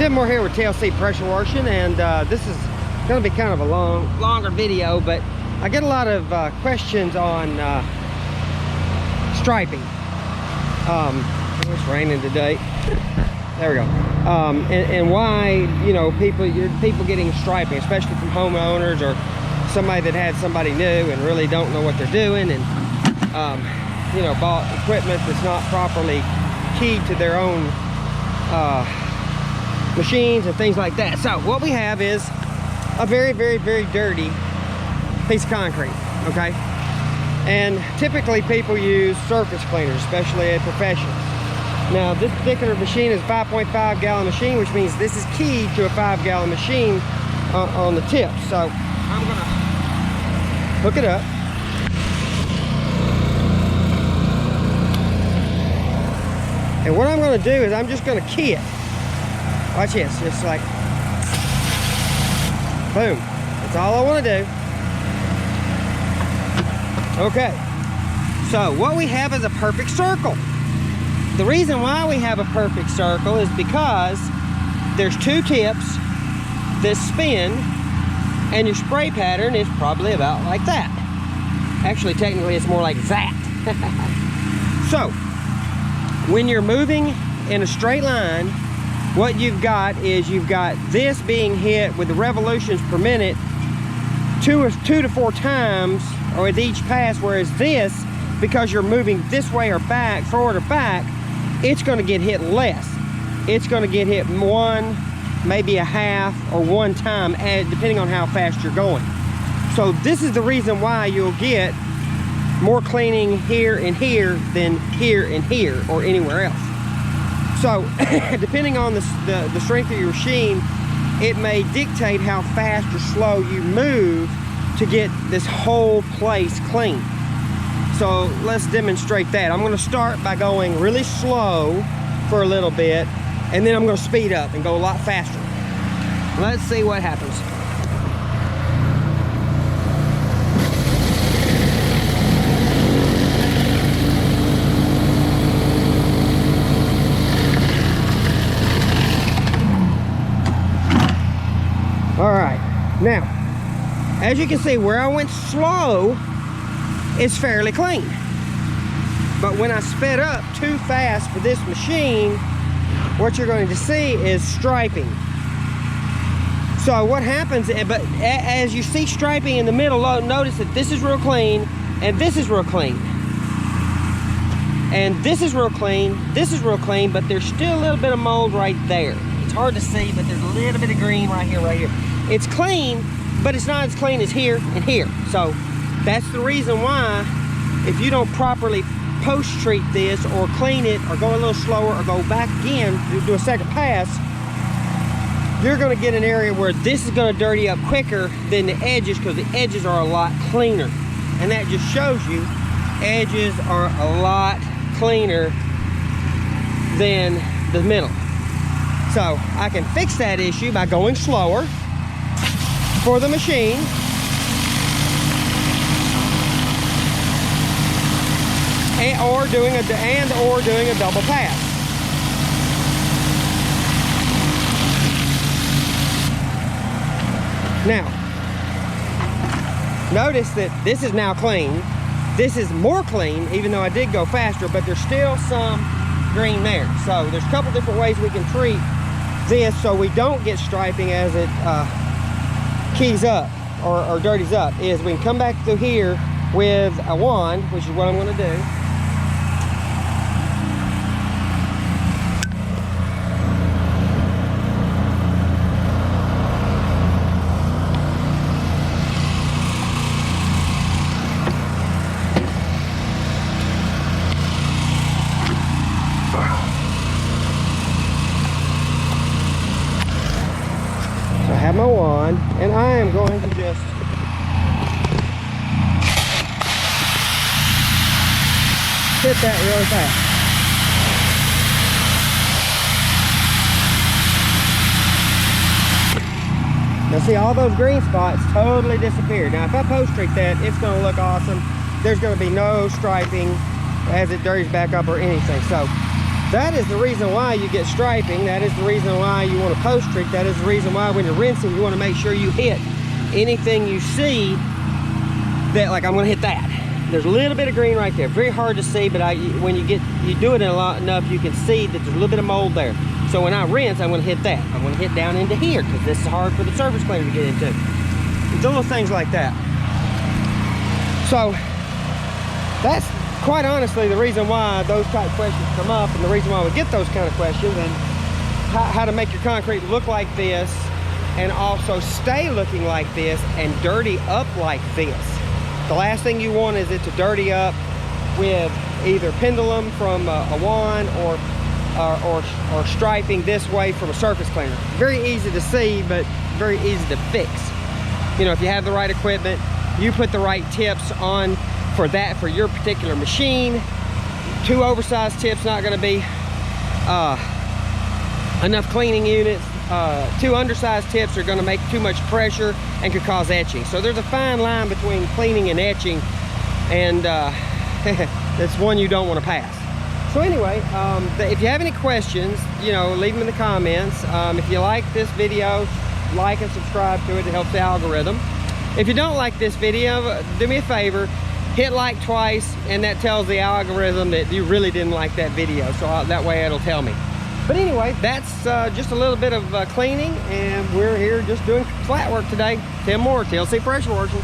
Tim Moore here with TLC Pressure Washing, and this is going to be kind of a longer video, but I get a lot of questions on striping. It's raining today. There we go. And why, you know, people getting striping, especially from homeowners or somebody that had somebody new and really don't know what they're doing, and you know, bought equipment that's not properly keyed to their own machines and things like that. So what we have is a very, very, very dirty piece of concrete, okay? And typically people use surface cleaners, especially at professionals. Now this particular machine is a 5.5 gallon machine, which means this is keyed to a 5 gallon machine on the tip. So I'm gonna hook it up. And what I'm gonna do is I'm just gonna key it. Watch this, just like, boom. That's all I wanna do. Okay, so what we have is a perfect circle. The reason why we have a perfect circle is because there's two tips that spin, and your spray pattern is probably about like that. Actually, technically, it's more like that. So, when you're moving in a straight line, what you've got is you've got this being hit with the revolutions per minute two to four times, or with each pass, whereas this, because you're moving this way or back, forward or back, it's going to get hit less. It's going to get hit one, maybe a half, or one time, depending on how fast you're going. So this is the reason why you'll get more cleaning here and here than here and here or anywhere else. So depending on the strength of your machine, it may dictate how fast or slow you move to get this whole place clean. So let's demonstrate that. I'm going to start by going really slow for a little bit, and then I'm going to speed up and go a lot faster. Let's see what happens. All right, now, as you can see, where I went slow is fairly clean. But when I sped up too fast for this machine, what you're going to see is striping. So what happens, but as you see striping in the middle, notice that this is real clean, and this is real clean. And this is real clean, this is real clean, but there's still a little bit of mold right there. It's hard to see, but there's a little bit of green right here, right here. It's clean, but it's not as clean as here and here. So that's the reason why, if you don't properly post-treat this or clean it or go a little slower or go back again, do a second pass, you're going to get an area where this is going to dirty up quicker than the edges, because the edges are a lot cleaner. And that just shows you edges are a lot cleaner than the middle. So I can fix that issue by going slower for the machine, or doing a double pass. Now, notice that this is now clean. This is more clean, even though I did go faster, but there's still some green there. So there's a couple different ways we can treat this so we don't get striping as it keys up or dirties up. Is we can come back through here with a wand, which is what I'm going to do. Have my wand, and I am going to just hit that really fast. Now see, all those green spots totally disappeared. Now if I post treat that, it's going to look awesome. There's going to be no striping as it dirties back up or anything. So That is the reason why you get striping. That is the reason why you want to post treat. That is the reason why when you're rinsing, you want to make sure you hit anything you see that, like I'm going to hit that. There's a little bit of green right there. Very hard to see, but when you do it enough, you can see that there's a little bit of mold there. So when I rinse, I'm going to hit that. I'm going to hit down into here because this is hard for the surface cleaner to get into. It's little things like that. So that's quite honestly the reason why those type of questions come up, and the reason why we get those kind of questions, and how to make your concrete look like this and also stay looking like this and dirty up like this. The last thing you want is it to dirty up with either pendulum from a wand or striping this way from a surface cleaner. Very easy to see, but very easy to fix. You know, if you have the right equipment, you put the right tips on for that, for your particular machine. Too oversized tips not going to be enough cleaning units. Too undersized tips are going to make too much pressure and could cause etching. So there's a fine line between cleaning and etching, and that's one you don't want to pass. So anyway, if you have any questions, you know, leave them in the comments. If you like this video, like and subscribe to it. It helps the algorithm. If you don't like this video, do me a favor, hit like twice, and that tells the algorithm that you really didn't like that video. So that way it'll tell me. But anyway, that's just a little bit of cleaning, and we're here just doing flat work today. Tim Moore, TLC Pressure Washing.